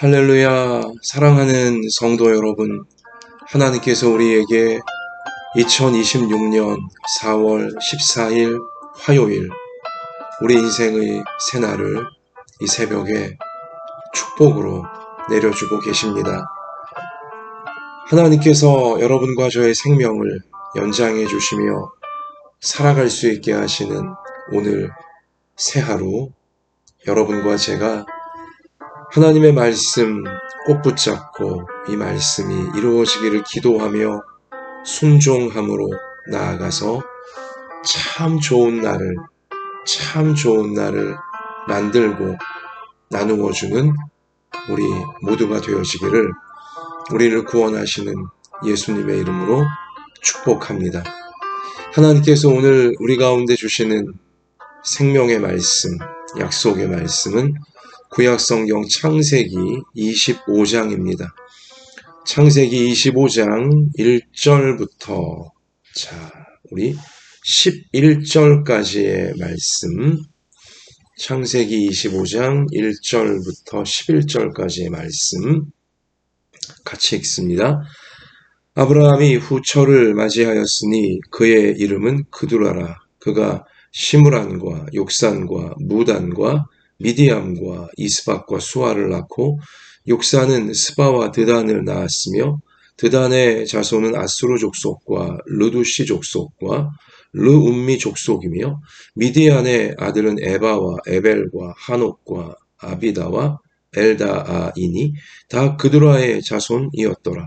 할렐루야, 사랑하는 성도 여러분, 하나님께서 우리에게 2026년 4월 14일 화요일, 우리 인생의 새날을 이 새벽에 축복으로 내려주고 계십니다. 하나님께서 여러분과 저의 생명을 연장해 주시며 살아갈 수 있게 하시는 오늘 새 하루, 여러분과 제가 하나님의 말씀 꼭 붙잡고 이 말씀이 이루어지기를 기도하며 순종함으로 나아가서 참 좋은 날을 만들고 나누어주는 우리 모두가 되어지기를 우리를 구원하시는 예수님의 이름으로 축복합니다. 하나님께서 오늘 우리 가운데 주시는 생명의 말씀, 약속의 말씀은 구약성경 창세기 25장입니다. 창세기 25장 1절부터 우리 11절까지의 말씀, 창세기 25장 1절부터 11절까지의 말씀 같이 읽습니다. 아브라함이 후처를 맞이하였으니 그의 이름은 그두라라. 그가 시므란과 욕산과 무단과 미디암과 이스박과 수아를 낳고 욕산은 스바와 드단을 낳았으며 드단의 자손은 아수르 족속과 르두시 족속과 르움미 족속이며 미디안의 아들은 에바와 에벨과 한옥과 아비다와 엘다아이니 다 그두라의 자손이었더라.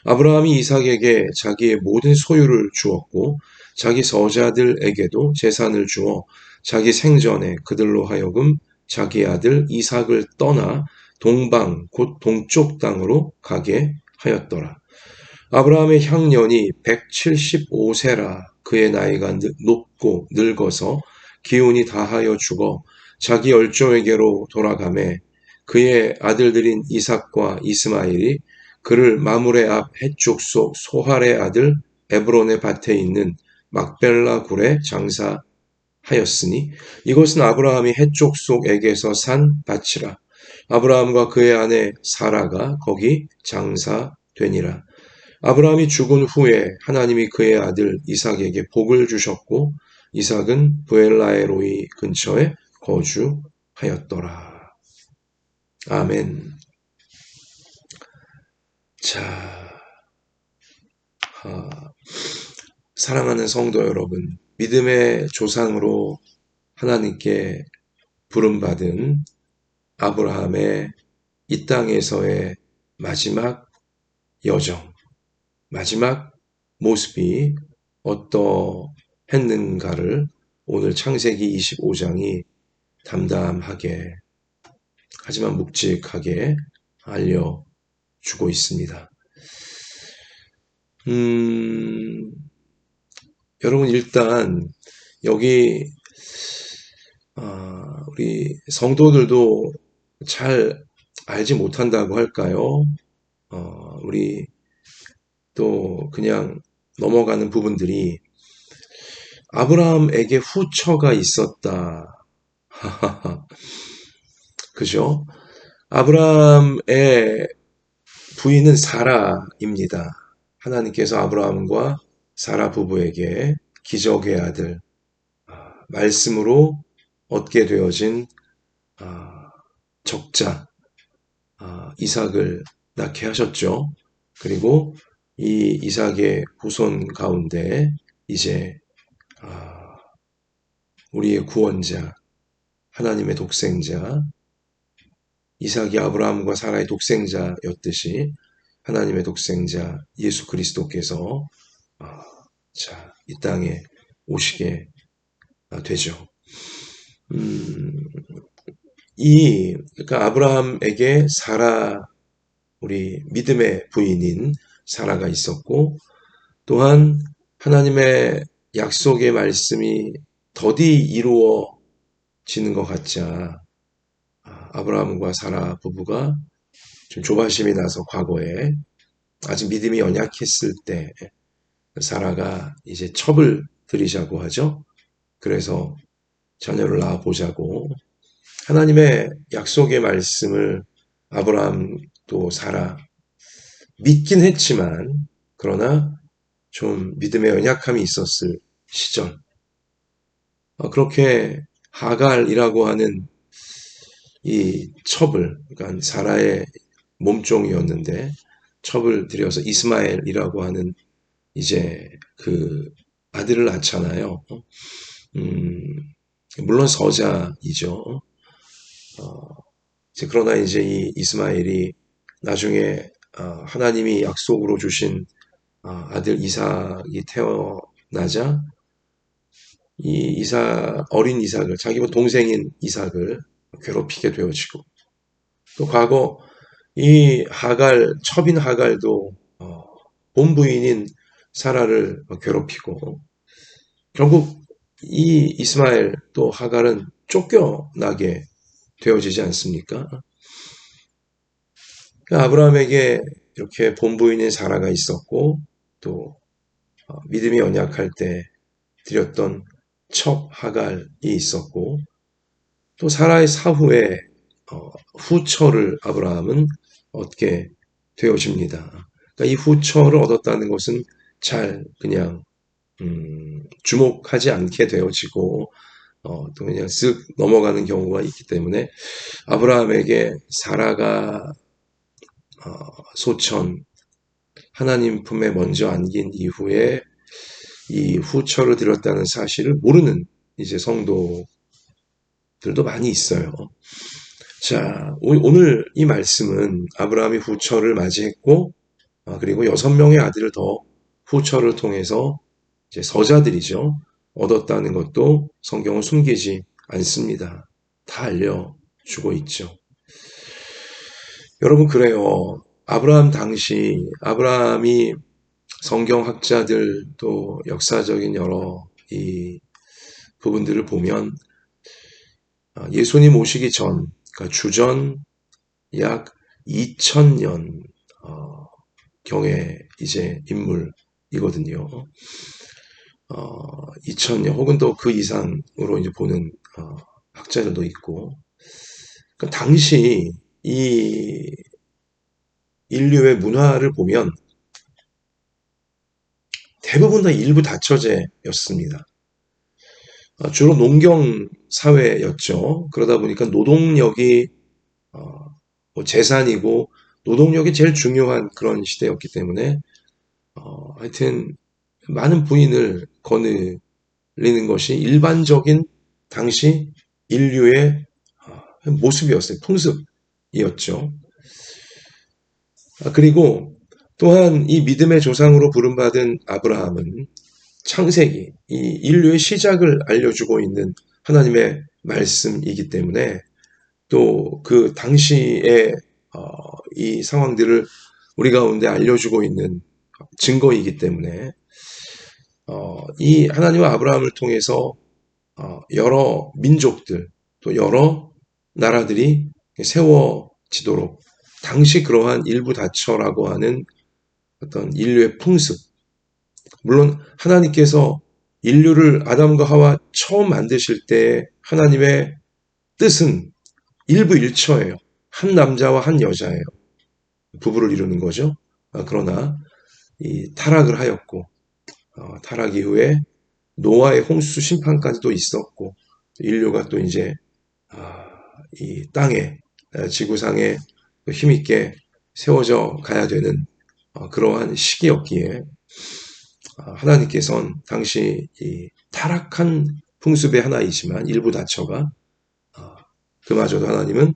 아브라함이 이삭에게 자기의 모든 소유를 주었고 자기 서자들에게도 재산을 주어 자기 생전에 그들로 하여금 자기 아들 이삭을 떠나 동방 곧 동쪽 땅으로 가게 하였더라. 아브라함의 향년이 175세라. 그의 나이가 높고 늙어서 기운이 다하여 죽어 자기 얼조에게로 돌아가매 그의 아들들인 이삭과 이스마엘이 그를 마므레 앞 헷족속 소할의 아들 에브론의 밭에 있는 막벨라 굴에 장사하였으니 이것은 아브라함이 헷족속에게서 산 밭이라. 아브라함과 그의 아내 사라가 거기 장사되니라. 아브라함이 죽은 후에 하나님이 그의 아들 이삭에게 복을 주셨고 이삭은 브엘라에로이 근처에 거주하였더라. 아멘. 사랑하는 성도 여러분, 믿음의 조상으로 하나님께 부름받은 아브라함의 이 땅에서의 마지막 여정, 마지막 모습이 어떠했는가를 오늘 창세기 25장이 담담하게 하지만 묵직하게 알려주고 있습니다. 여러분 일단 여기 우리 성도들도 잘 알지 못한다고 할까요? 우리 또 그냥 넘어가는 부분들이 아브라함에게 후처가 있었다. 그죠? 아브라함의 부인은 사라입니다. 하나님께서 아브라함과 사라 부부에게 기적의 아들, 말씀으로 얻게 되어진 적자 이삭을 낳게 하셨죠. 그리고 이 이삭의 후손 가운데 이제 우리의 구원자, 하나님의 독생자, 이삭이 아브라함과 사라의 독생자였듯이 하나님의 독생자 예수 그리스도께서 이 땅에 오시게 되죠. 그러니까 아브라함에게 사라, 우리 믿음의 부인인 사라가 있었고, 또한 하나님의 약속의 말씀이 더디 이루어지는 것 같자 아브라함과 사라 부부가 좀 조바심이 나서 과거에 아직 믿음이 연약했을 때 사라가 이제 첩을 들이자고 하죠. 그래서 자녀를 낳아보자고 하나님의 약속의 말씀을 아브라함 또 사라 믿긴 했지만 그러나 좀 믿음의 연약함이 있었을 시절. 그렇게 하갈이라고 하는 이 첩을, 그러니까 사라의 몸종이었는데 첩을 들여서 이스마엘이라고 하는 이제 그 아들을 낳잖아요. 음, 물론 서자이죠. 그러나 이제 이 이스마엘이 나중에 하나님이 약속으로 주신 아들 이삭이 태어나자 어린 이삭을, 자기보다 동생인 이삭을 괴롭히게 되어지고, 또 과거 첩인 하갈도 본부인인 사라를 괴롭히고, 결국 이 이스마엘 또 하갈은 쫓겨나게 되어지지 않습니까? 그러니까 아브라함에게 이렇게 본부인인 사라가 있었고, 또 믿음이 연약할 때 드렸던 첩 하갈이 있었고, 또 사라의 사후에 후처를 아브라함은 얻게 되어집니다. 그러니까 이 후처를 얻었다는 것은 잘 그냥 주목하지 않게 되어지고 또 그냥 쓱 넘어가는 경우가 있기 때문에 아브라함에게 사라가 소천 하나님 품에 먼저 안긴 이후에 이 후처를 드렸다는 사실을 모르는 이제 성도들도 많이 있어요. 자, 오늘 이 말씀은 아브라함이 후처를 맞이했고, 그리고 6명의 아들을 더 후처를 통해서 이제 서자들이죠. 얻었다는 것도 성경은 숨기지 않습니다. 다 알려주고 있죠. 여러분, 그래요. 아브라함이 성경학자들 또 역사적인 여러 이 부분들을 보면 예수님 오시기 전, 그러니까 주전 약 2000년 경의 이제 인물이거든요. 2000년 혹은 또 그 이상으로 이제 보는 학자들도 있고, 그러니까 당시 이 인류의 문화를 보면 대부분 다 일부 다처제였습니다. 주로 농경 사회였죠. 그러다 보니까 노동력이 뭐 재산이고 노동력이 제일 중요한 그런 시대였기 때문에 하여튼 많은 부인을 거느리는 것이 일반적인 당시 인류의 모습이었어요. 풍습이었죠. 그리고 또한 이 믿음의 조상으로 부름받은 아브라함은 창세기, 이 인류의 시작을 알려주고 있는 하나님의 말씀이기 때문에 또 그 당시의 이 상황들을 우리 가운데 알려주고 있는 증거이기 때문에 이 하나님과 아브라함을 통해서 여러 민족들 또 여러 나라들이 세워지도록 당시 그러한 일부 다처라고 하는 어떤 인류의 풍습, 물론 하나님께서 인류를 아담과 하와 처음 만드실 때 하나님의 뜻은 일부 일처예요. 한 남자와 한 여자예요. 부부를 이루는 거죠. 그러나 이 타락을 하였고 타락 이후에 노아의 홍수 심판까지도 있었고 인류가 또 이제 이 땅에 지구상에 힘있게 세워져 가야 되는 그러한 시기였기에 하나님께서는 당시 이 타락한 풍습의 하나이지만 일부 다처가 그마저도 하나님은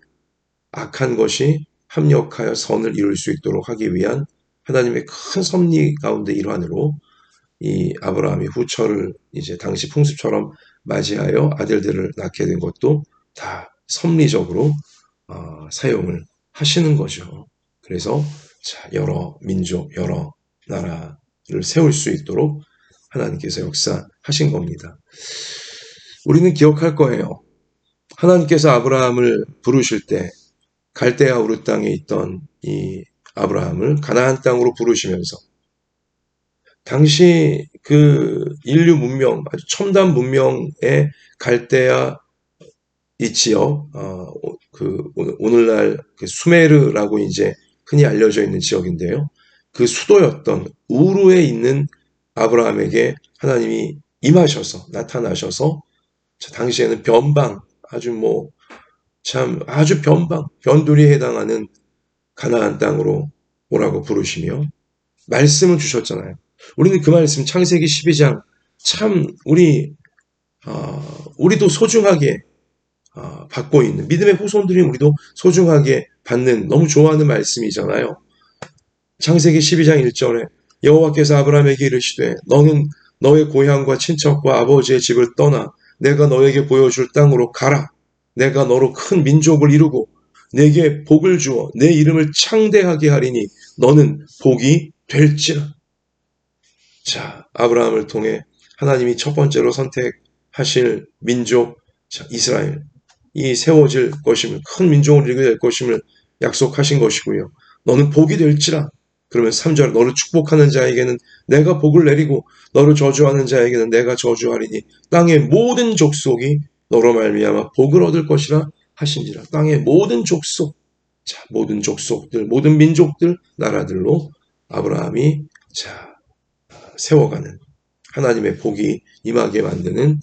악한 것이 합력하여 선을 이룰 수 있도록 하기 위한 하나님의 큰 섭리 가운데 일환으로 이 아브라함이 후처를 이제 당시 풍습처럼 맞이하여 아들들을 낳게 된 것도 다 섭리적으로 사용을 하시는 거죠. 그래서 여러 민족, 여러 나라를 세울 수 있도록 하나님께서 역사하신 겁니다. 우리는 기억할 거예요. 하나님께서 아브라함을 부르실 때 갈대아 우르 땅에 있던 이 아브라함을 가나안 땅으로 부르시면서 당시 그 인류 문명, 아주 첨단 문명의 갈대아 이 지역, 오늘날 그 수메르라고 이제 흔히 알려져 있는 지역인데요. 그 수도였던 우르에 있는 아브라함에게 하나님이 임하셔서 나타나셔서 당시에는 변방, 아주 변두리에 해당하는 가나안 땅으로 오라고 부르시며 말씀을 주셨잖아요. 우리는 그 말씀 창세기 12장 참 우리도 소중하게 받고 있는 믿음의 후손들이 우리도 소중하게 받는 너무 좋아하는 말씀이잖아요. 창세기 12장 1절에 여호와께서 아브라함에게 이르시되 너는 너의 고향과 친척과 아버지의 집을 떠나 내가 너에게 보여줄 땅으로 가라. 내가 너로 큰 민족을 이루고 내게 복을 주어 내 이름을 창대하게 하리니 너는 복이 될지라. 자, 아브라함을 통해 하나님이 첫 번째로 선택하실 민족 이스라엘, 이 세워질 것임을, 큰 민족을 이루게 될 것임을 약속하신 것이고요. 너는 복이 될지라. 그러면 3절, 너를 축복하는 자에게는 내가 복을 내리고 너를 저주하는 자에게는 내가 저주하리니 땅의 모든 족속이 너로 말미암아 복을 얻을 것이라 하신지라. 땅의 모든 족속, 자, 모든 족속들, 모든 민족들, 나라들로 아브라함이 세워가는 하나님의 복이 임하게 만드는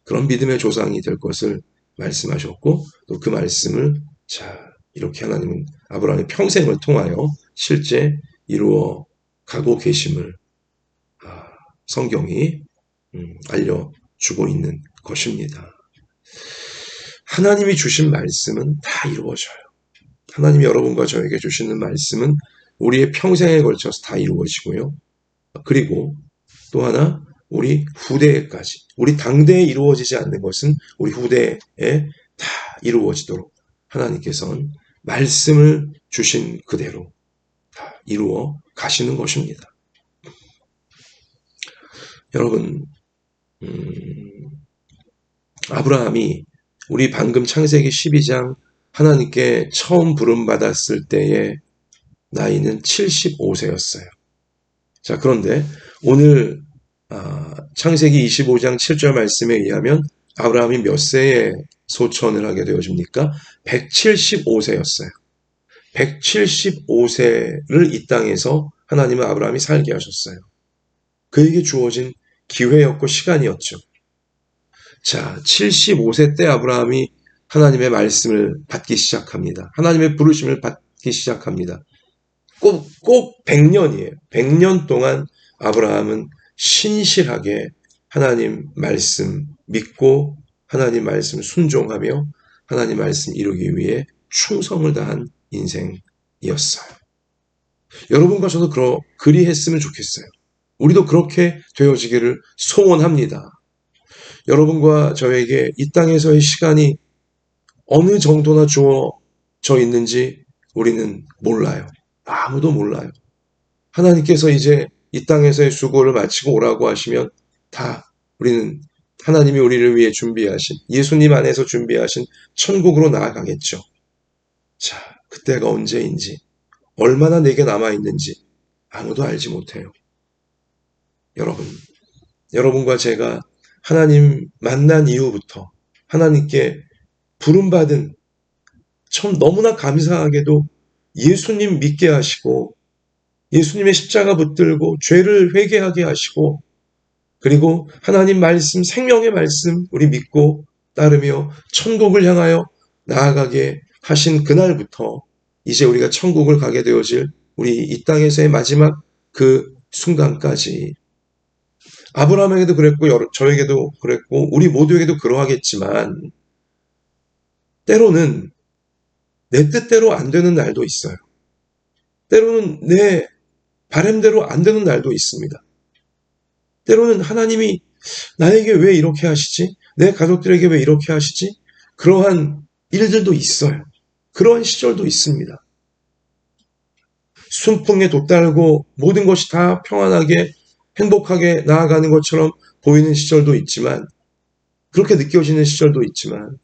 그런 믿음의 조상이 될 것을 말씀하셨고, 또 그 말씀을 이렇게 하나님은 아브라함의 평생을 통하여 실제 이루어 가고 계심을 성경이 알려주고 있는 것입니다. 하나님이 주신 말씀은 다 이루어져요. 하나님이 여러분과 저에게 주시는 말씀은 우리의 평생에 걸쳐서 다 이루어지고요. 그리고 또 하나, 우리 후대에까지, 우리 당대에 이루어지지 않는 것은 우리 후대에 다 이루어지도록 하나님께서는 말씀을 주신 그대로 다 이루어 가시는 것입니다. 여러분, 아브라함이 우리 방금 창세기 12장 하나님께 처음 부름받았을 때의 나이는 75세였어요. 자, 그런데 오늘 창세기 25장 7절 말씀에 의하면 아브라함이 몇 세에 소천을 하게 되어집니까? 175세였어요. 175세를 이 땅에서 하나님은 아브라함이 살게 하셨어요. 그에게 주어진 기회였고 시간이었죠. 자, 75세 때 아브라함이 하나님의 말씀을 받기 시작합니다. 하나님의 부르심을 받기 시작합니다. 꼭 100년이에요. 100년 동안 아브라함은 신실하게 하나님 말씀 믿고 하나님 말씀 순종하며 하나님 말씀 이루기 위해 충성을 다한 인생이었어요. 여러분과 저도 그리했으면 좋겠어요. 우리도 그렇게 되어지기를 소원합니다. 여러분과 저에게 이 땅에서의 시간이 어느 정도나 주어져 있는지 우리는 몰라요. 아무도 몰라요. 하나님께서 이제 이 땅에서의 수고를 마치고 오라고 하시면 다 우리는 하나님이 우리를 위해 준비하신, 예수님 안에서 준비하신 천국으로 나아가겠죠. 자, 그때가 언제인지, 얼마나 내게 남아있는지 아무도 알지 못해요. 여러분과 제가 하나님 만난 이후부터 하나님께 부름받은, 참 너무나 감사하게도 예수님 믿게 하시고 예수님의 십자가 붙들고 죄를 회개하게 하시고 그리고 하나님 말씀, 생명의 말씀 우리 믿고 따르며 천국을 향하여 나아가게 하신 그날부터 이제 우리가 천국을 가게 되어질 우리 이 땅에서의 마지막 그 순간까지 아브라함에게도 그랬고 저에게도 그랬고 우리 모두에게도 그러하겠지만 때로는 내 뜻대로 안 되는 날도 있어요. 때로는 내 바람대로 안 되는 날도 있습니다. 때로는 하나님이 나에게 왜 이렇게 하시지? 내 가족들에게 왜 이렇게 하시지? 그러한 일들도 있어요. 그러한 시절도 있습니다. 순풍에 돛달고 모든 것이 다 평안하게 행복하게 나아가는 것처럼 보이는 시절도 있지만 그렇게 느껴지는 시절도 있지만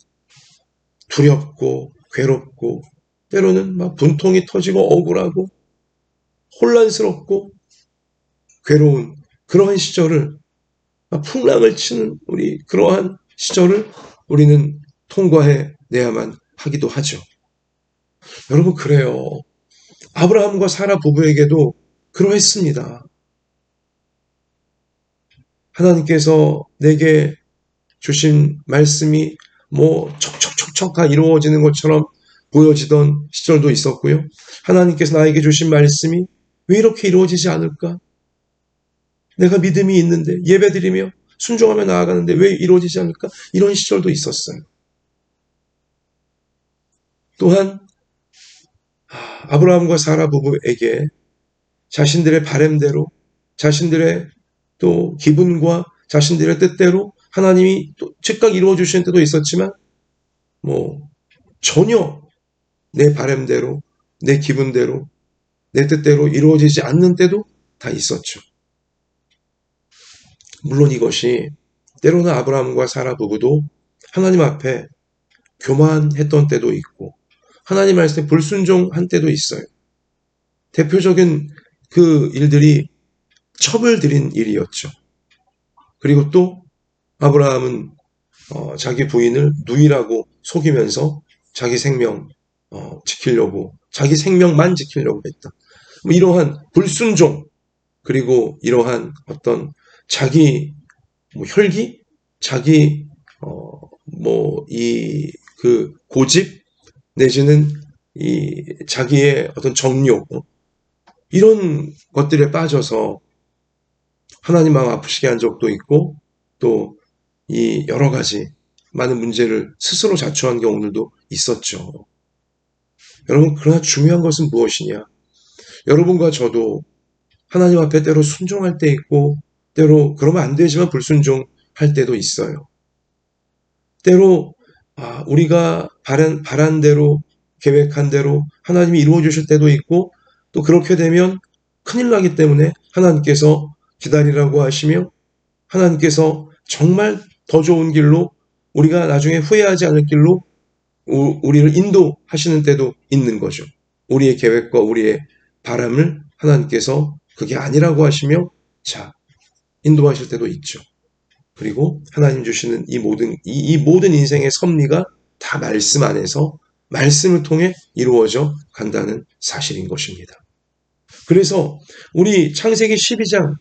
두렵고 괴롭고 때로는 막 분통이 터지고 억울하고 혼란스럽고 괴로운 그러한 시절을 풍랑을 치는 우리 그러한 시절을 우리는 통과해 내야만 하기도 하죠. 여러분, 그래요. 아브라함과 사라 부부에게도 그러했습니다. 하나님께서 내게 주신 말씀이 뭐 척척척척 다 이루어지는 것처럼 보여지던 시절도 있었고요. 하나님께서 나에게 주신 말씀이 왜 이렇게 이루어지지 않을까? 내가 믿음이 있는데 예배드리며 순종하며 나아가는데 왜 이루어지지 않을까? 이런 시절도 있었어요. 또한 아브라함과 사라 부부에게 자신들의 바램대로, 자신들의 또 기분과 자신들의 뜻대로 하나님이 또 즉각 이루어 주시는 때도 있었지만 뭐 전혀 내 바램대로, 내 기분대로, 내 뜻대로 이루어지지 않는 때도 다 있었죠. 물론 이것이 때로는 아브라함과 사라 부부도 하나님 앞에 교만했던 때도 있고 하나님 말씀에 불순종한 때도 있어요. 대표적인 그 일들이 첩을 들인 일이었죠. 그리고 또 아브라함은 자기 부인을 누이라고 속이면서 자기 생명 지키려고, 자기 생명만 지키려고 했다. 뭐 이러한 불순종, 그리고 이러한 어떤 자기 뭐 혈기, 자기 뭐 이 그 고집 내지는 이 자기의 어떤 정욕 이런 것들에 빠져서 하나님 마음 아프시게 한 적도 있고 또 이 여러 가지 많은 문제를 스스로 자초한 경우들도 있었죠. 여러분, 그러나 중요한 것은 무엇이냐? 여러분과 저도 하나님 앞에 때로 순종할 때 있고 때로 그러면 안 되지만 불순종할 때도 있어요. 때로 우리가 바란 대로 계획한 대로 하나님이 이루어 주실 때도 있고 또 그렇게 되면 큰일 나기 때문에 하나님께서 기다리라고 하시며 하나님께서 정말 더 좋은 길로 우리가 나중에 후회하지 않을 길로 우리를 인도하시는 때도 있는 거죠. 우리의 계획과 우리의 바람을 하나님께서 그게 아니라고 하시며 인도하실 때도 있죠. 그리고 하나님 주시는 이 모든 인생의 섭리가 다 말씀 안에서 말씀을 통해 이루어져 간다는 사실인 것입니다. 그래서 우리 창세기 12장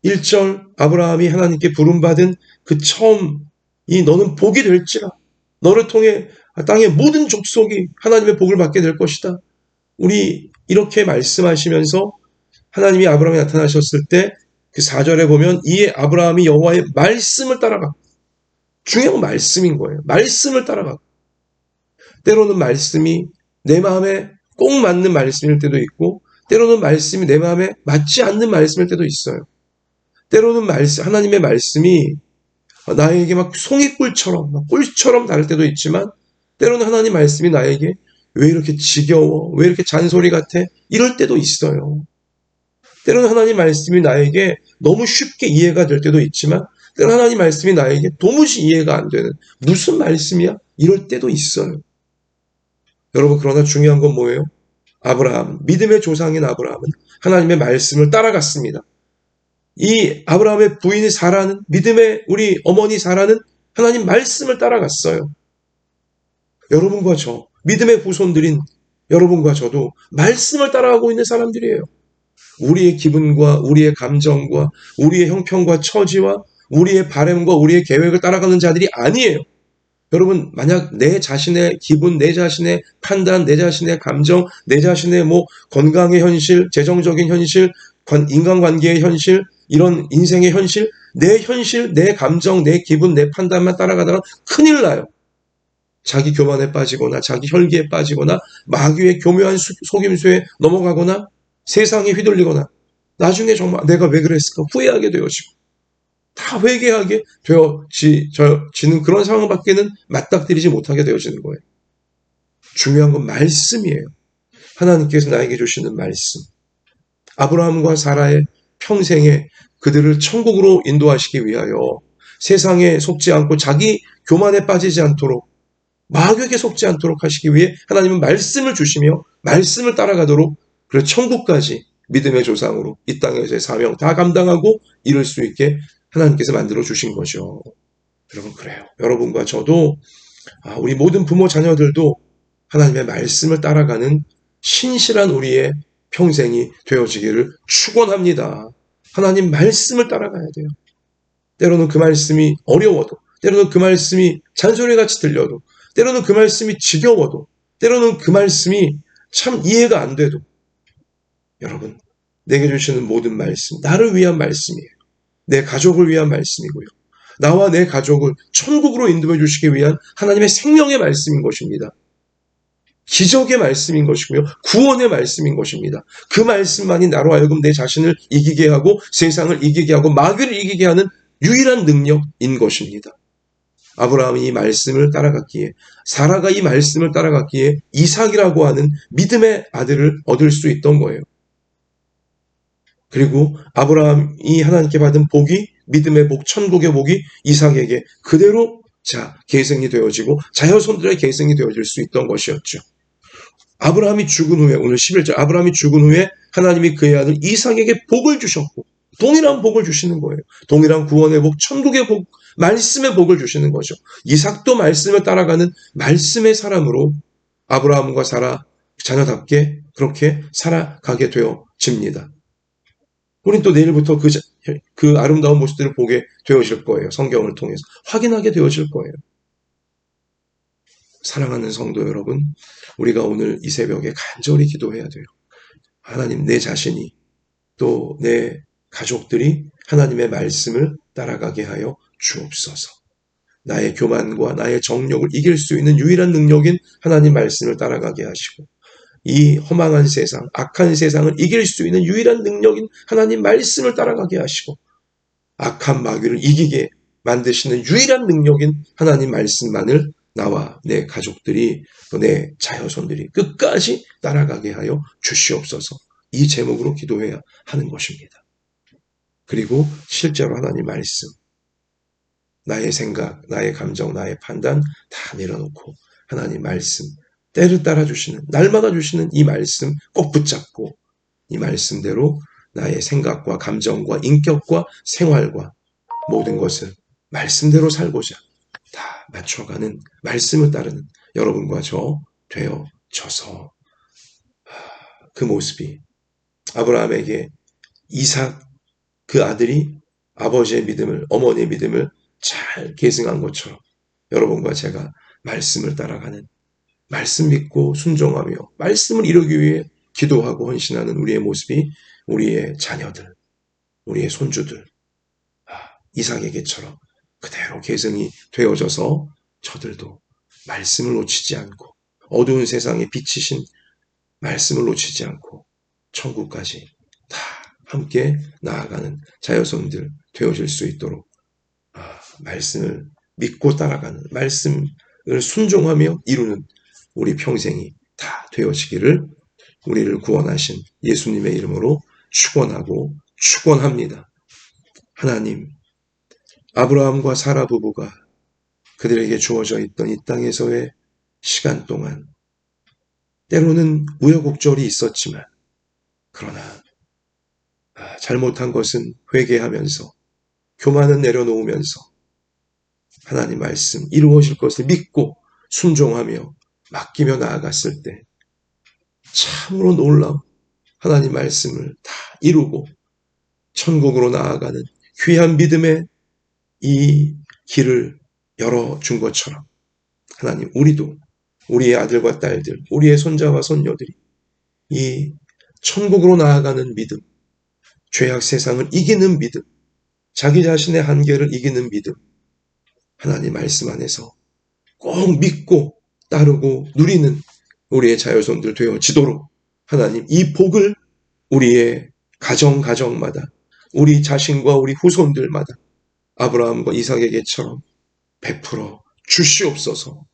1절 아브라함이 하나님께 부름받은 그 처음 이 너는 복이 될지라 너를 통해 땅의 모든 족속이 하나님의 복을 받게 될 것이다. 우리 이렇게 말씀하시면서 하나님이 아브라함에 나타나셨을 때 그 4절에 보면 이에 아브라함이 여호와의 말씀을 따라가. 중요한 건 말씀인 거예요. 말씀을 따라가. 때로는 말씀이 내 마음에 꼭 맞는 말씀일 때도 있고 때로는 말씀이 내 마음에 맞지 않는 말씀일 때도 있어요. 때로는 하나님의 말씀이 나에게 막 송이꿀처럼 막 꿀처럼 다를 때도 있지만 때로는 하나님 말씀이 나에게 왜 이렇게 지겨워? 왜 이렇게 잔소리 같아? 이럴 때도 있어요. 때로는 하나님 말씀이 나에게 너무 쉽게 이해가 될 때도 있지만 때로는 하나님 말씀이 나에게 도무지 이해가 안 되는 무슨 말씀이야? 이럴 때도 있어요. 여러분, 그러나 중요한 건 뭐예요? 아브라함, 믿음의 조상인 아브라함은 하나님의 말씀을 따라갔습니다. 이 아브라함의 부인이 사라는 믿음의 우리 어머니 사라는 하나님 말씀을 따라갔어요. 여러분과 저 믿음의 후손들인 여러분과 저도 말씀을 따라가고 있는 사람들이에요. 우리의 기분과 우리의 감정과 우리의 형편과 처지와 우리의 바람과 우리의 계획을 따라가는 자들이 아니에요. 여러분, 만약 내 자신의 기분, 내 자신의 판단, 내 자신의 감정, 내 자신의 뭐 건강의 현실, 재정적인 현실, 인간관계의 현실, 이런 인생의 현실, 내 감정, 내 기분, 내 판단만 따라가다가 큰일 나요. 자기 교만에 빠지거나 자기 혈기에 빠지거나 마귀의 교묘한 속임수에 넘어가거나 세상에 휘둘리거나 나중에 정말 내가 왜 그랬을까 후회하게 되어지고 다 회개하게 되어지는 그런 상황밖에는 맞닥뜨리지 못하게 되어지는 거예요. 중요한 건 말씀이에요. 하나님께서 나에게 주시는 말씀. 아브라함과 사라의 평생에 그들을 천국으로 인도하시기 위하여 세상에 속지 않고 자기 교만에 빠지지 않도록 마귀에게 속지 않도록 하시기 위해 하나님은 말씀을 주시며 말씀을 따라가도록 그래서 천국까지 믿음의 조상으로 이 땅에서의 사명 다 감당하고 이룰 수 있게 하나님께서 만들어 주신 거죠. 여러분, 그래요. 여러분과 저도 우리 모든 부모 자녀들도 하나님의 말씀을 따라가는 신실한 우리의 평생이 되어지기를 축원합니다. 하나님 말씀을 따라가야 돼요. 때로는 그 말씀이 어려워도, 때로는 그 말씀이 잔소리같이 들려도, 때로는 그 말씀이 지겨워도, 때로는 그 말씀이 참 이해가 안 돼도, 여러분, 내게 주시는 모든 말씀, 나를 위한 말씀이에요. 내 가족을 위한 말씀이고요. 나와 내 가족을 천국으로 인도해 주시기 위한 하나님의 생명의 말씀인 것입니다. 기적의 말씀인 것이고요. 구원의 말씀인 것입니다. 그 말씀만이 나로 하여금 내 자신을 이기게 하고 세상을 이기게 하고 마귀를 이기게 하는 유일한 능력인 것입니다. 아브라함이 이 말씀을 따라갔기에, 사라가 이 말씀을 따라갔기에 이삭이라고 하는 믿음의 아들을 얻을 수 있던 거예요. 그리고 아브라함이 하나님께 받은 복이, 믿음의 복, 천국의 복이 이삭에게 그대로 계승이 되어지고 자녀손들의 계승이 되어질 수 있던 것이었죠. 아브라함이 죽은 후에, 오늘 11절, 아브라함이 죽은 후에 하나님이 그의 아들 이삭에게 복을 주셨고, 동일한 복을 주시는 거예요. 동일한 구원의 복, 천국의 복, 말씀의 복을 주시는 거죠. 이삭도 말씀을 따라가는 말씀의 사람으로 아브라함과 사라 자녀답게 그렇게 살아가게 되어집니다. 우린 또 내일부터 그 아름다운 모습들을 보게 되어질 거예요. 성경을 통해서 확인하게 되어질 거예요. 사랑하는 성도 여러분, 우리가 오늘 이 새벽에 간절히 기도해야 돼요. 하나님, 내 자신이 또 내 가족들이 하나님의 말씀을 따라가게 하여 주옵소서. 나의 교만과 나의 정욕을 이길 수 있는 유일한 능력인 하나님 말씀을 따라가게 하시고, 이 허망한 세상, 악한 세상을 이길 수 있는 유일한 능력인 하나님 말씀을 따라가게 하시고, 악한 마귀를 이기게 만드시는 유일한 능력인 하나님 말씀만을 나와 내 가족들이, 또 내 자녀손들이 끝까지 따라가게 하여 주시옵소서. 이 제목으로 기도해야 하는 것입니다. 그리고 실제로 하나님 말씀, 나의 생각, 나의 감정, 나의 판단 다 내려놓고 하나님 말씀, 때를 따라 주시는, 날마다 주시는 이 말씀 꼭 붙잡고 이 말씀대로 나의 생각과 감정과 인격과 생활과 모든 것을 말씀대로 살고자 다 맞춰가는, 말씀을 따르는 여러분과 저 되어져서 그 모습이 아브라함에게 이삭 그 아들이 아버지의 믿음을, 어머니의 믿음을 잘 계승한 것처럼 여러분과 제가 말씀을 따라가는, 말씀 믿고 순종하며 말씀을 이루기 위해 기도하고 헌신하는 우리의 모습이 우리의 자녀들, 우리의 손주들, 이삭에게처럼 그대로 계승이 되어져서 저들도 말씀을 놓치지 않고 어두운 세상에 비치신 말씀을 놓치지 않고 천국까지 다 함께 나아가는 자녀손들 되어질 수 있도록 말씀을 믿고 따라가는, 말씀을 순종하며 이루는 우리 평생이 다 되어지기를 우리를 구원하신 예수님의 이름으로 축원하고 축원합니다. 하나님, 아브라함과 사라 부부가 그들에게 주어져 있던 이 땅에서의 시간 동안 때로는 우여곡절이 있었지만, 그러나 잘못한 것은 회개하면서 교만은 내려놓으면서 하나님 말씀 이루어질 것을 믿고 순종하며 맡기며 나아갔을 때 참으로 놀라운 하나님 말씀을 다 이루고 천국으로 나아가는 귀한 믿음의 이 길을 열어준 것처럼 하나님, 우리도 우리의 아들과 딸들, 우리의 손자와 손녀들이 이 천국으로 나아가는 믿음, 죄악 세상을 이기는 믿음, 자기 자신의 한계를 이기는 믿음, 하나님 말씀 안에서 꼭 믿고 따르고 누리는 우리의 자녀손들 되어지도록 하나님, 이 복을 우리의 가정마다, 우리 자신과 우리 후손들마다 아브라함과 이삭에게처럼 베풀어 주시옵소서.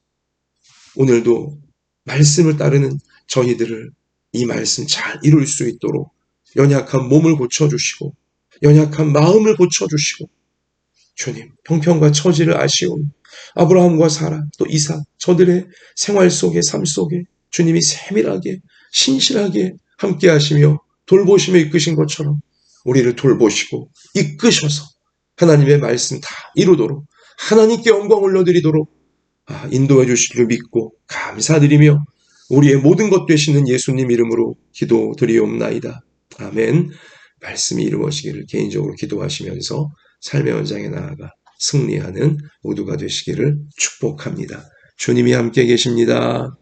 오늘도 말씀을 따르는 저희들을 이 말씀 잘 이룰 수 있도록 연약한 몸을 고쳐주시고 연약한 마음을 고쳐주시고, 주님, 형편과 처지를 아시오니 아브라함과 사라 또 이삭 저들의 생활 속에, 삶 속에 주님이 세밀하게 신실하게 함께 하시며 돌보시며 이끄신 것처럼 우리를 돌보시고 이끄셔서 하나님의 말씀 다 이루도록, 하나님께 영광 올려드리도록 인도해 주실 줄 믿고 감사드리며 우리의 모든 것 되시는 예수님 이름으로 기도드리옵나이다. 아멘. 말씀이 이루어지기를 개인적으로 기도하시면서 삶의 현장에 나아가 승리하는 모두가 되시기를 축복합니다. 주님이 함께 계십니다.